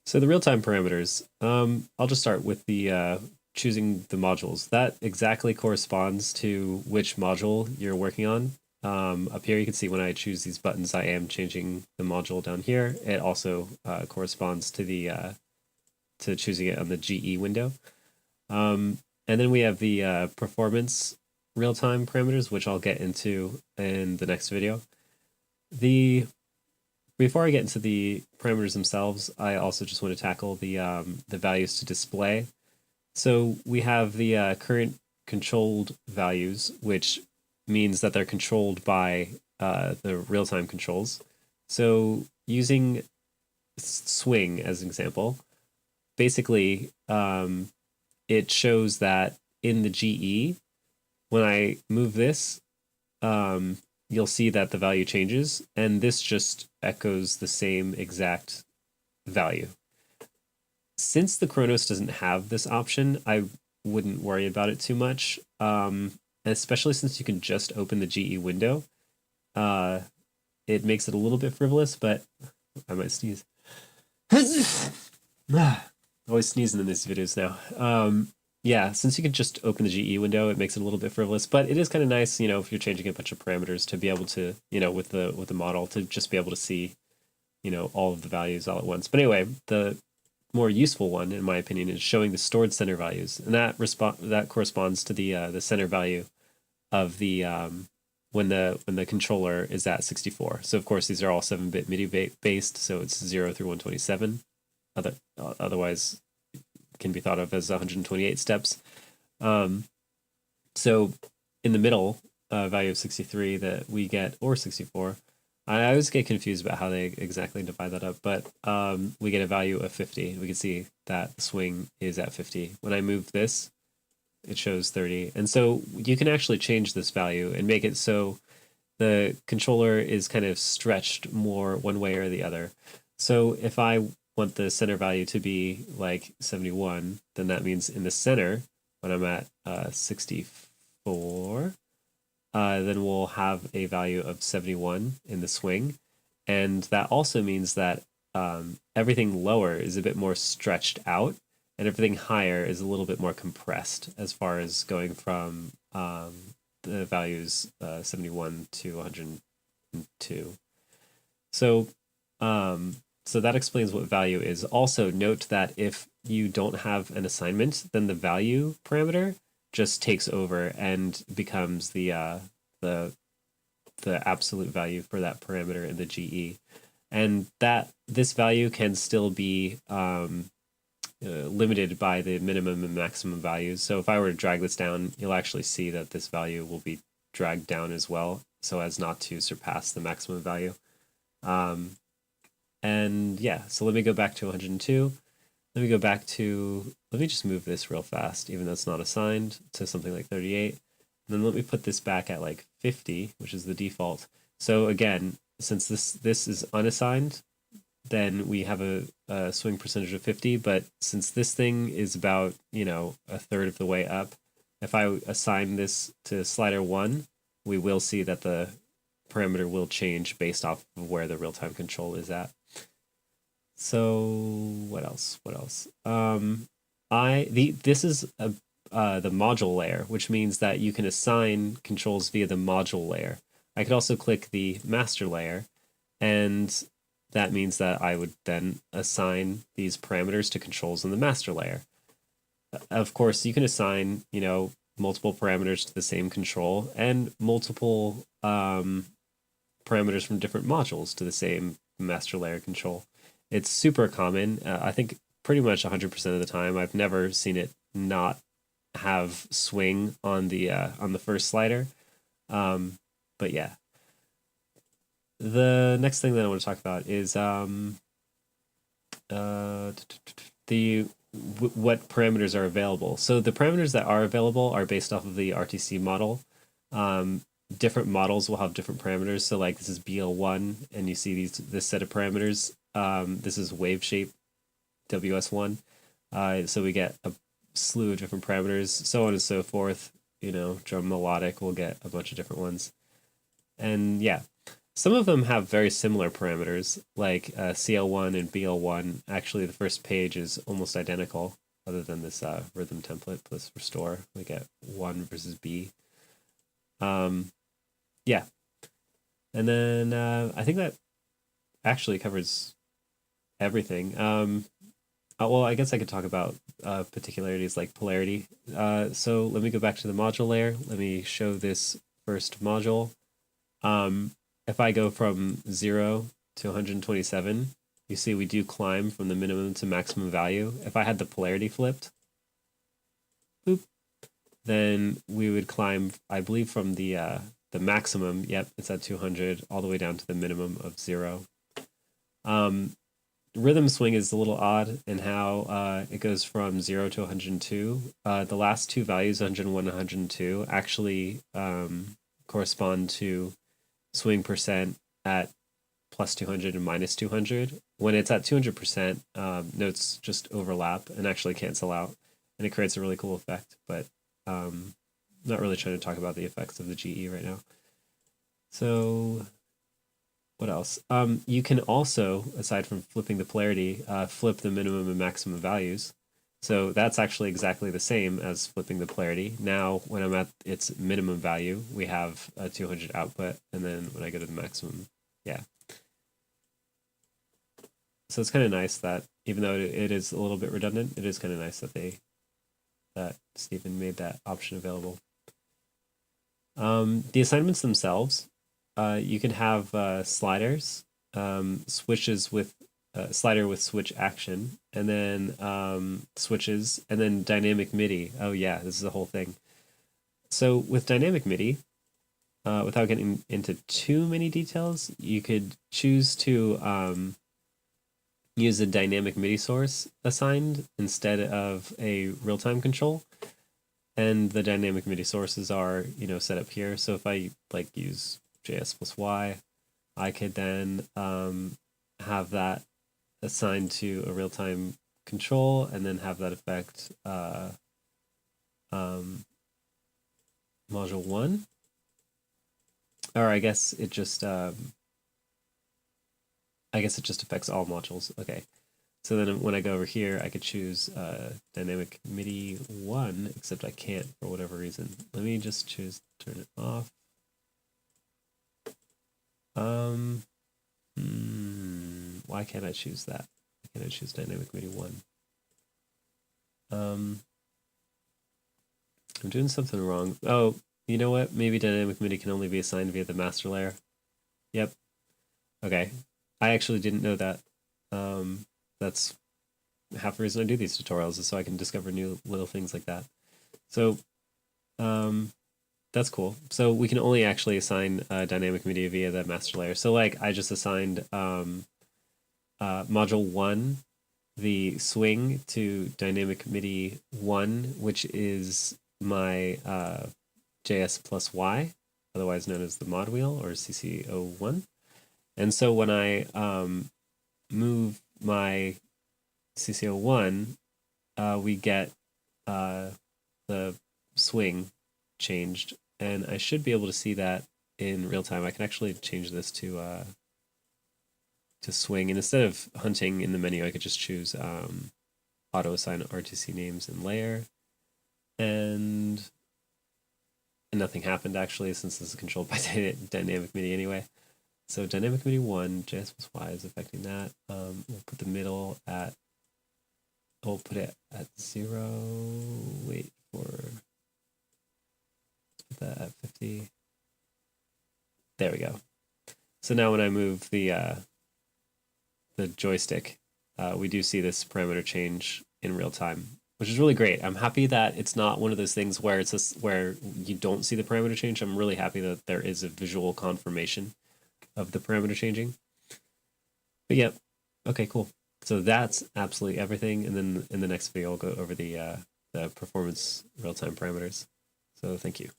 So the real-time parameters, I'll just start with the choosing the modules. That exactly corresponds to which module you're working on. Up here you can see when I choose these buttons, I am changing the module down here. It also corresponds to the to choosing it on the GE window. And then we have the performance real-time parameters, which I'll get into in the next video. Before I get into the parameters themselves, I also just want to tackle the values to display. So we have the current controlled values, which means that they're controlled by the real-time controls. So using swing as an example, basically it shows that in the GE, when I move this, you'll see that the value changes, and this just echoes the same exact value. Since the Kronos doesn't have this option, I wouldn't worry about it too much, especially since you can just open the GE window. It makes it a little bit frivolous, but I might sneeze. Always sneezing in these videos now. Yeah, since you can just open the GE window, it makes it a little bit frivolous, but it is kind of nice, if you're changing a bunch of parameters to be able to, with the model to just be able to see, all of the values all at once. But anyway, the more useful one, in my opinion, is showing the stored center values, and that corresponds to the center value of the when the controller is at 64. So of course these are all 7-bit MIDI based, so it's 0 through 127. Otherwise can be thought of as 128 steps. So in the middle value of 63 that we get, or 64, I always get confused about how they exactly divide that up, but we get a value of 50. We can see that the swing is at 50. When I move this, it shows 30. And so you can actually change this value and make it so the controller is kind of stretched more one way or the other. So if I want the center value to be like 71, then that means in the center, when I'm at 64, then we'll have a value of 71 in the swing. And that also means that everything lower is a bit more stretched out, and everything higher is a little bit more compressed as far as going from the values 71 to 102. So so that explains what value is. Also note that if you don't have an assignment, then the value parameter just takes over and becomes the absolute value for that parameter in the GE. And that this value can still be limited by the minimum and maximum values. So if I were to drag this down, you'll actually see that this value will be dragged down as well, so as not to surpass the maximum value. And yeah, so let me go back to 102. Let me just move this real fast, even though it's not assigned, to something like 38. And then let me put this back at like 50, which is the default. So again, since this is unassigned, then we have a swing percentage of 50. But since this thing is about, a third of the way up, if I assign this to slider 1, we will see that the parameter will change based off of where the real-time control is at. So what else? This is the module layer, which means that you can assign controls via the module layer. I could also click the master layer, and that means that I would then assign these parameters to controls in the master layer. Of course, you can assign, multiple parameters to the same control, and multiple parameters from different modules to the same master layer control. It's super common. I think pretty much 100% of the time. I've never seen it not have swing on the first slider. But yeah. The next thing that I want to talk about is what parameters are available. So the parameters that are available are based off of the RTC model. Different models will have different parameters. So like this is BL1, and you see this set of parameters. This is wave shape WS1. So we get a slew of different parameters, so on and so forth. Drum melodic, we'll get a bunch of different ones. And yeah, Some of them have very similar parameters, like CL1 and BL1. Actually, the first page is almost identical, other than this rhythm template plus restore. We get 1 versus B. Yeah. And then I think that actually covers everything. Well, I guess I could talk about particularities like polarity. So let me go back to the module layer. Let me show this first module. If I go from 0 to 127, you see we do climb from the minimum to maximum value. If I had the polarity flipped, boop, then we would climb, I believe, from the maximum, yep, it's at 200, all the way down to the minimum of 0. Rhythm swing is a little odd in how it goes from 0 to 102. The last two values, 101 and 102, actually correspond to swing percent at plus 200 and minus 200. When it's at 200%, notes just overlap and actually cancel out, and it creates a really cool effect, but not really trying to talk about the effects of the GE right now. So what else? You can also, aside from flipping the polarity, flip the minimum and maximum values. So that's actually exactly the same as flipping the polarity. Now, when I'm at its minimum value, we have a 200 output, and then when I go to the maximum, yeah. So it's kind of nice that, even though it is a little bit redundant, it is kind of nice that that Stephen made that option available. The assignments themselves, you can have sliders, switches with slider with switch action, and then switches, and then dynamic MIDI. Oh yeah, this is the whole thing. So with dynamic MIDI, without getting into too many details, you could choose to use a dynamic MIDI source assigned instead of a real-time control. And the dynamic MIDI sources are, set up here. So if I use JS plus Y, I could then have that assigned to a real-time control, and then have that affect module 1. Or I guess it just affects all modules. Okay. So then when I go over here, I could choose dynamic MIDI 1, except I can't for whatever reason. Let me just choose turn it off. Why can't I choose that? Why can't I choose dynamic MIDI 1? I'm doing something wrong. Oh, you know what? Maybe dynamic MIDI can only be assigned via the master layer. Yep. Okay. I actually didn't know that. That's half the reason I do these tutorials, is so I can discover new little things like that. So that's cool. So we can only actually assign dynamic MIDI via the master layer. So I just assigned module 1, the swing, to dynamic MIDI 1, which is my JS plus Y, otherwise known as the mod wheel, or CC01. And so when I move my CC01, we get the swing changed, and I should be able to see that in real time. I can actually change this to swing, and instead of hunting in the menu, I could just choose auto assign RTC names and layer, and nothing happened actually, since this is controlled by dynamic MIDI anyway. So dynamic MIDI 1, JS plus Y is affecting that. We'll put the middle at, we'll put it at 0. Wait for, let's put that at 50. There we go. So now when I move the joystick, we do see this parameter change in real time, which is really great. I'm happy that it's not one of those things where it's just where you don't see the parameter change. I'm really happy that there is a visual confirmation of the parameter changing. But yeah, okay, cool. So that's absolutely everything. And then in the next video, I'll go over the performance real-time parameters. So thank you.